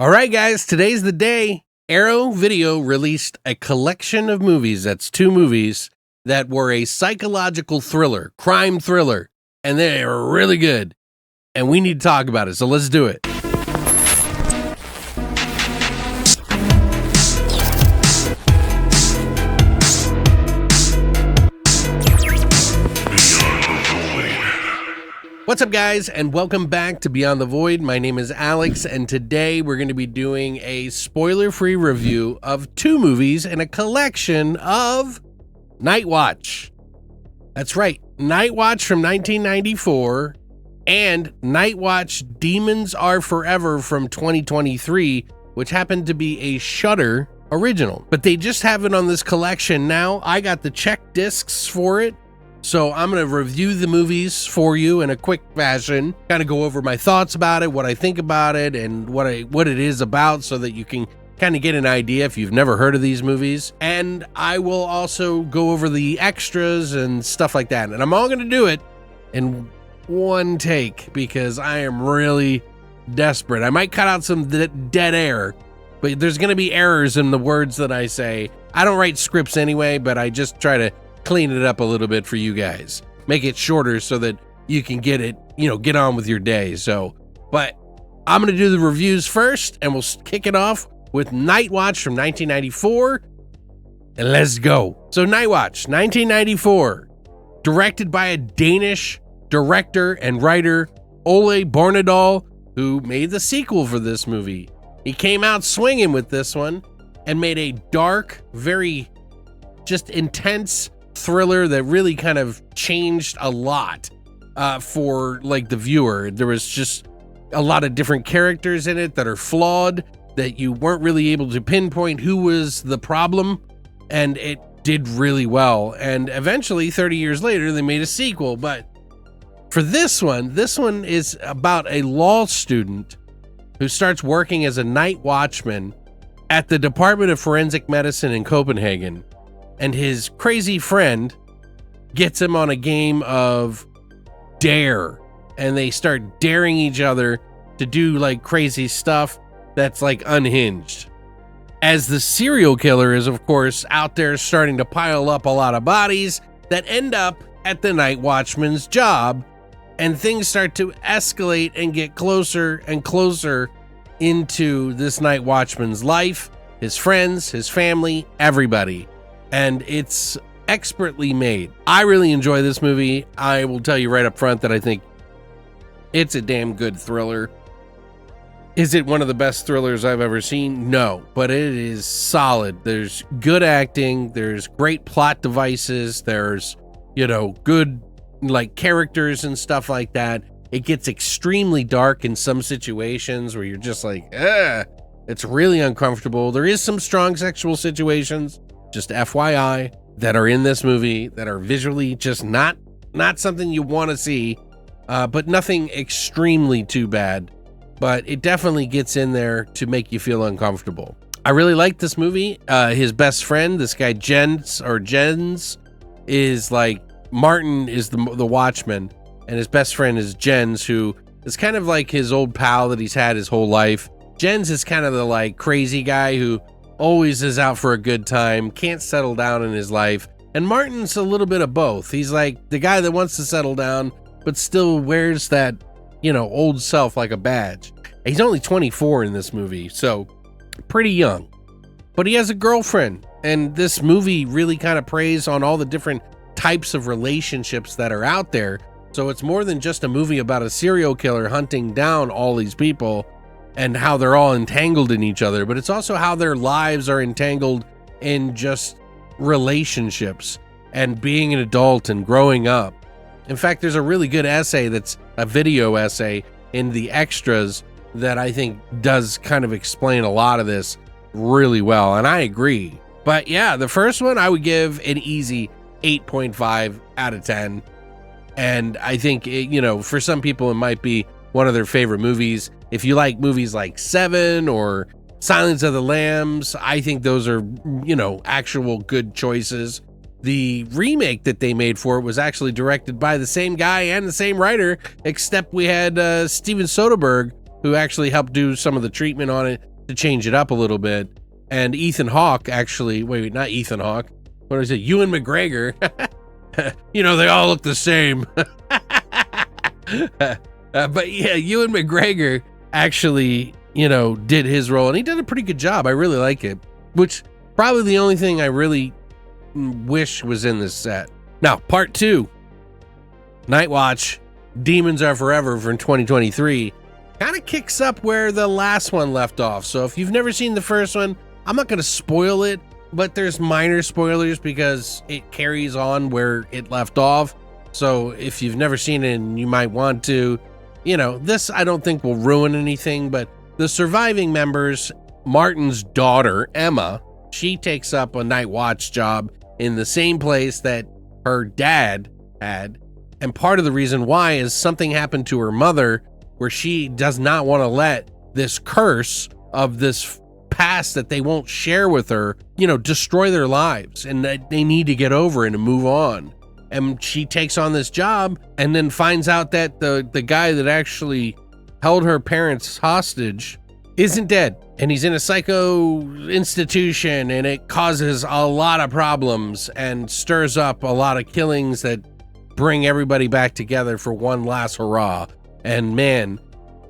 All right, guys, today's the day. Arrow Video released a collection of movies, that's 2 movies, that were a psychological thriller, crime thriller, and they are really good. And we need to talk about it, so let's do it. What's up, guys, and welcome back to Beyond the Void. My name is Alex, and today we're going to be doing a spoiler-free review of 2 movies in a collection of Nightwatch. That's right, Nightwatch from 1994 and Nightwatch Demons Are Forever from 2023, which happened to be a Shudder original. But they just have it on this collection now. I got the check discs for it. So I'm going to review the movies for you in a quick fashion, kind of go over my thoughts about it, what I think about it, and what it is about so that you can kind of get an idea if you've never heard of these movies. And I will also go over the extras and stuff like that. And I'm all going to do it in one take because I am really desperate. I might cut out some dead air, but there's going to be errors in the words that I say. I don't write scripts anyway, but I just try to clean it up a little bit for you guys, make it shorter so that you can get it, get on with your day. But I'm going to do the reviews first, and we'll kick it off with Nightwatch from 1994, and let's go. So Nightwatch, 1994, directed by a Danish director and writer, Ole Bornedal, who made the sequel for this movie. He came out swinging with this one and made a dark, very just intense thriller that really kind of changed a lot for the viewer. There was just a lot of different characters in it that are flawed, that you weren't really able to pinpoint who was the problem, and it did really well. And eventually 30 years later they made a sequel. But for this one is about a law student who starts working as a night watchman at the Department of Forensic Medicine in Copenhagen. And his crazy friend gets him on a game of dare, and they start daring each other to do crazy stuff that's unhinged. As the serial killer is, of course, out there starting to pile up a lot of bodies that end up at the night watchman's job, and things start to escalate and get closer and closer into this night watchman's life, his friends, his family, everybody. And it's expertly made. I really enjoy this movie. I will tell you right up front that I think it's a damn good thriller. Is it one of the best thrillers I've ever seen? No, but it is solid. There's good acting. There's great plot devices. There's, good characters and stuff like that. It gets extremely dark in some situations where you're just it's really uncomfortable. There is some strong sexual situations, just FYI, that are in this movie that are visually just not something you want to see, but nothing extremely too bad. But it definitely gets in there to make you feel uncomfortable. I really like this movie. His best friend, this guy Jens, is Martin is the watchman, and his best friend is Jens, who is kind of like his old pal that he's had his whole life. Jens is kind of the crazy guy who always is out for a good time, can't settle down in his life. And Martin's a little bit of both. He's the guy that wants to settle down, but still wears that, old self like a badge. He's only 24 in this movie, so pretty young. But he has a girlfriend, and this movie really kind of preys on all the different types of relationships that are out there. So it's more than just a movie about a serial killer hunting down all these people and how they're all entangled in each other, but it's also how their lives are entangled in just relationships and being an adult and growing up. In fact, there's a really good essay that's a video essay in the extras that I think does kind of explain a lot of this really well, and I agree. But yeah, the first one I would give an easy 8.5 out of 10. And I think, for some people it might be one of their favorite movies. If you like movies like Seven or Silence of the Lambs, I think those are, actual good choices. The remake that they made for it was actually directed by the same guy and the same writer, except we had Steven Soderbergh, who actually helped do some of the treatment on it to change it up a little bit. And Ethan Hawke actually, wait, not Ethan Hawke. What is it? Ewan McGregor. You know, they all look the same. But yeah, Ewan McGregor actually, you know, did his role, and he did a pretty good job. I really like it, which probably the only thing I really wish was in this set. Now, part 2, Nightwatch, Demons Are Forever from 2023, kind of kicks up where the last one left off. So if you've never seen the first one, I'm not going to spoil it, but there's minor spoilers because it carries on where it left off. So if you've never seen it and you might want to, you know, this I don't think will ruin anything, but the surviving members, Martin's daughter, Emma, she takes up a night watch job in the same place that her dad had. And part of the reason why is something happened to her mother where she does not want to let this curse of this past that they won't share with her, you know, destroy their lives, and that they need to get over it and move on. And she takes on this job and then finds out that the guy that actually held her parents hostage isn't dead. And he's in a psycho institution, and it causes a lot of problems and stirs up a lot of killings that bring everybody back together for one last hurrah. And man,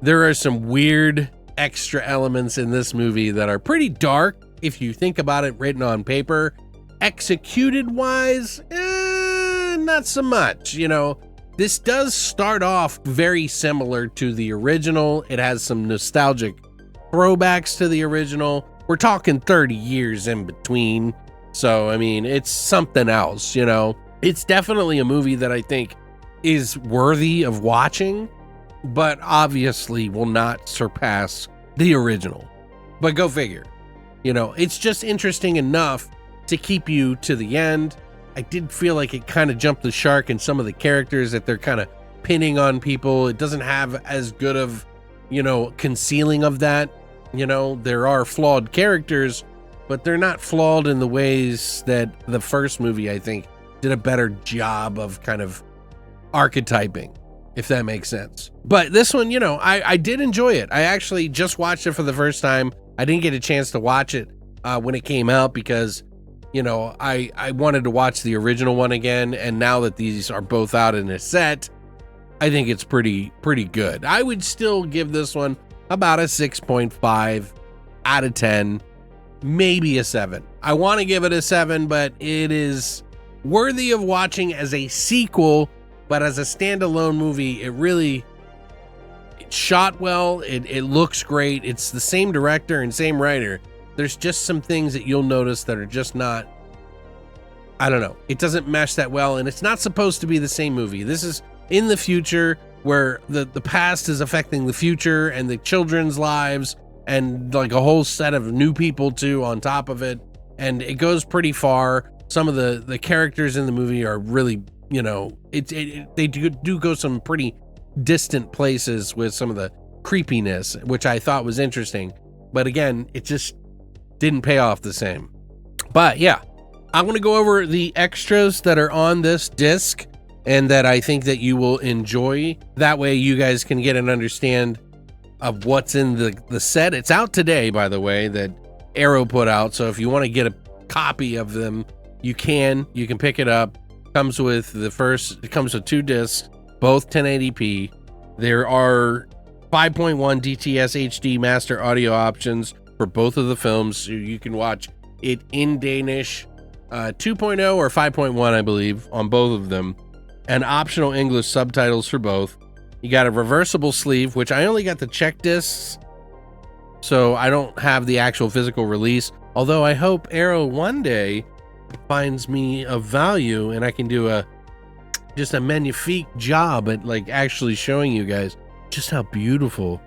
there are some weird extra elements in this movie that are pretty dark if you think about it written on paper. Executed wise, not so much. You know, this does start off very similar to the original. It has some nostalgic throwbacks to the original. We're talking 30 years in between. So, I mean, it's something else, you know. It's definitely a movie that I think is worthy of watching, but obviously will not surpass the original. But go figure. You know, it's just interesting enough to keep you to the end. I did feel like it kind of jumped the shark in some of the characters that they're kind of pinning on people. It doesn't have as good of, you know, concealing of that. You know, there are flawed characters, but they're not flawed in the ways that the first movie, I think, did a better job of kind of archetyping, if that makes sense. But this one, you know, I did enjoy it. I actually just watched it for the first time. I didn't get a chance to watch it when it came out because, you know, I wanted to watch the original one again, and now that these are both out in a set, I think it's pretty good. I would still give this one about a 6.5 out of 10, maybe a 7. I want to give it a 7, but it is worthy of watching as a sequel, but as a standalone movie, it's shot well, it looks great, it's the same director and same writer. There's just some things that you'll notice that are just not, I don't know, it doesn't mesh that well, and it's not supposed to be the same movie. This is in the future where the past is affecting the future and the children's lives, and like a whole set of new people too on top of it, and it goes pretty far. Some of the characters in the movie are really, you know, they do go some pretty distant places with some of the creepiness, which I thought was interesting, but again, it just didn't pay off the same. But yeah, I'm going to go over the extras that are on this disc and that I think that you will enjoy. That way you guys can get an understand of what's in the set. It's out today, by the way, that Arrow put out. So if you want to get a copy of them, you can pick it up. It comes with 2 discs, both 1080p. There are 5.1 DTS HD master audio options for both of the films, so you can watch it in Danish, 2.0 or 5.1, I believe, on both of them, and optional English subtitles for both. You got a reversible sleeve, which I only got the check discs, so I don't have the actual physical release, although I hope Arrow one day finds me of value and I can do just a magnifique job at like actually showing you guys just how beautiful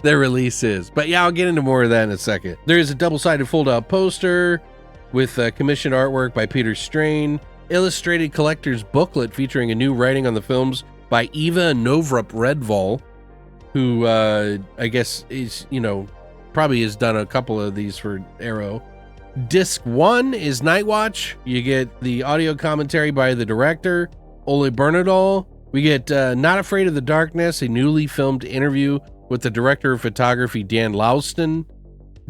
their release is. But yeah, I'll get into more of that in a second. There is a double-sided fold-out poster with commissioned artwork by Peter Strain, illustrated collector's booklet featuring a new writing on the films by Eva Novrup Redvall, who I guess is, you know, probably has done a couple of these for Arrow. Disc 1 is Nightwatch. You get the audio commentary by the director, Ole Bernadal. We get Not Afraid of the Darkness, a newly filmed interview with the director of photography Dan Lauston.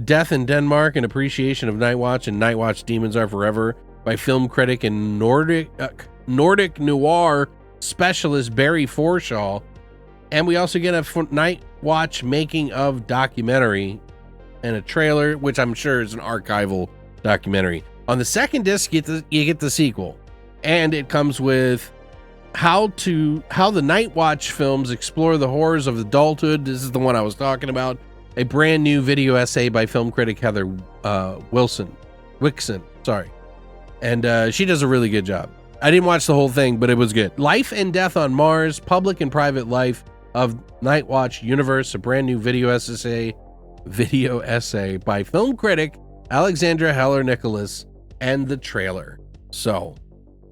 Death in Denmark, An Appreciation of Nightwatch and Nightwatch Demons Are Forever by film critic and Nordic Noir specialist Barry Forshaw. And we also get a Nightwatch making of documentary and a trailer, which I'm sure is an archival documentary. On the second disc, you get the sequel, and it comes with how the Nightwatch films explore the horrors of adulthood. This is the one I was talking about. A brand new video essay by film critic Heather Wixson, sorry. And she does a really good job. I didn't watch the whole thing, but it was good. Life and Death on Mars, Public and Private Life of Nightwatch Universe, a brand new video essay by film critic Alexandra Heller-Nicholas, and the trailer. So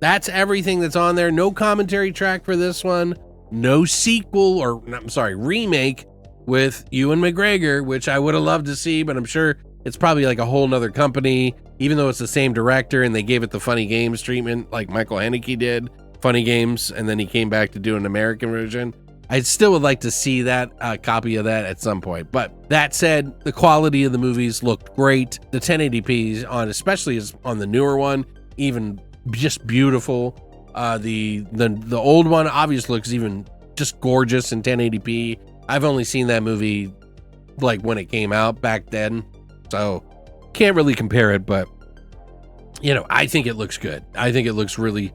that's everything that's on there. No commentary track for this one. No sequel, or I'm sorry, remake with Ewan McGregor, which I would have loved to see, but I'm sure it's probably like a whole nother company, even though it's the same director and they gave it the Funny Games treatment like Michael Haneke did, Funny Games, and then he came back to do an American version. I still would like to see that copy of that at some point. But that said, the quality of the movies looked great. The 1080p especially on the newer one, even just beautiful. The old one obviously looks even just gorgeous in 1080p. I've only seen that movie like when it came out back then, so can't really compare it, but you know, I think it looks good. I think it looks really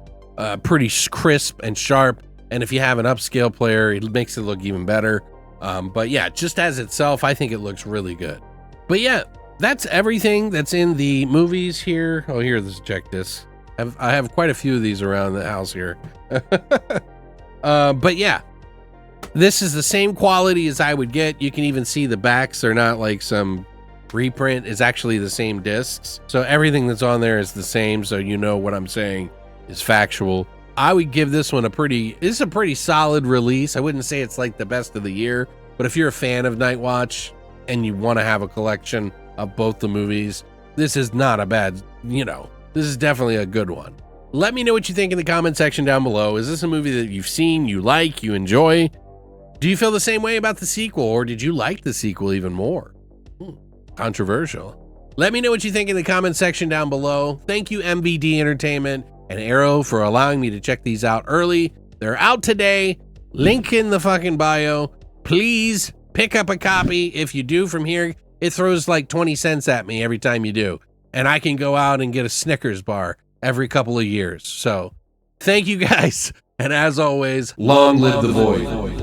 pretty crisp and sharp, and if you have an upscale player, it makes it look even better. But yeah, just as itself, I think it looks really good. But yeah, that's everything that's in the movies here. Oh, here, let's check this. I have quite a few of these around the house here. But yeah, this is the same quality as I would get. You can even see the backs are not like some reprint. It's actually the same discs. So everything that's on there is the same. So you know what I'm saying is factual. I would give this one a pretty solid release. I wouldn't say it's like the best of the year, but if you're a fan of Nightwatch and you want to have a collection of both the movies, this is not a bad, this is definitely a good one. Let me know what you think in the comment section down below. Is this a movie that you've seen, you like, you enjoy? Do you feel the same way about the sequel, or did you like the sequel even more? Controversial. Let me know what you think in the comment section down below. Thank you, MVD Entertainment and Arrow, for allowing me to check these out early. They're out today. Link in the fucking bio. Please pick up a copy. If you do from here, it throws like 20 cents at me every time you do. And I can go out and get a Snickers bar every couple of years. So thank you guys. And as always, long live the void.